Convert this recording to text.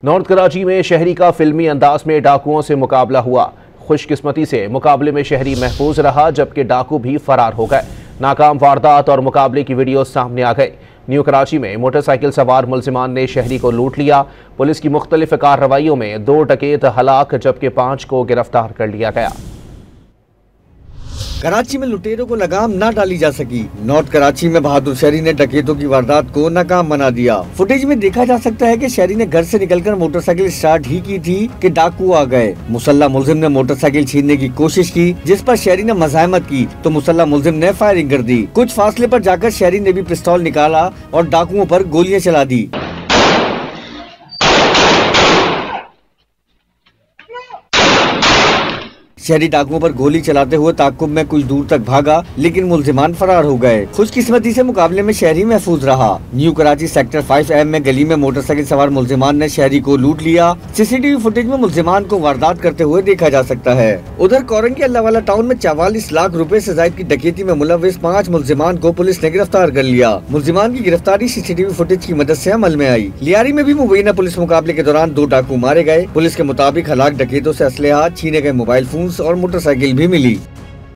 North Karachi में शहरी का फिल्मी अंदाज में डाकुओं से मुकाबला हुआ। खुशकिस्मती से मुकाबले में शहरी महफूज रहा, जबकि डाकू भी फरार हो गए। नाकाम वारदात और मुकाबले की वीडियो सामने आ गई। न्यू कराची में मोटरसाइकिल सवार मुलजिमान ने शहरी को लूट लिया। पुलिस की मुख्तलिफ कार्रवाइयों में 2 डकैत हलाक जबकि 5 को गिरफ्तार कर लिया गया। कराची में लुटेरों को लगाम न डाली जा सकी। नॉर्थ कराची में बहादुर शहरी ने डकैतों की वारदात को नाकाम बना दिया। फुटेज में देखा जा सकता है कि शहरी ने घर से निकलकर मोटरसाइकिल स्टार्ट ही की थी कि डाकू आ गए। मुसल्ला मुलजिम ने मोटरसाइकिल छीनने की कोशिश की, जिस पर शहरी ने मज़ाहमत की तो मुसल्ला मुलजिम ने फायरिंग कर दी। कुछ फासले पर जाकर शहरी ने भी पिस्तौल निकाला और डाकुओं पर गोलियां चला दी। शहरी डाकुओं पर गोली चलाते हुए ताक़ुब में कुछ दूर तक भागा, लेकिन मुलजिमान फरार हो गए। खुशकिस्मती से मुकाबले में शहरी महफूज रहा। न्यू कराची सेक्टर 5M में गली में मोटरसाइकिल सवार मुलजिमान ने शहरी को लूट लिया। सीसीटीवी फुटेज में मुलजिमान को वारदात करते हुए देखा जा सकता है। उधर कोरंग के अल्लाहवाला टाउन में 44 लाख रुपए से ज्यादा की डकैती में मुलव्विस 5 मुलजिमान को पुलिस ने गिरफ्तार कर लिया। मुलजिमान की गिरफ्तारी सीसीटीवी फुटेज की मदद से अमल में आई। लियारी में भी मुबैना पुलिस मुकाबले के दौरान 2 डाकू मारे गए। पुलिस के मुताबिक हलाक डकैतों से असलहा, छीने गए मोबाइल फोन और मोटरसाइकिल भी मिली।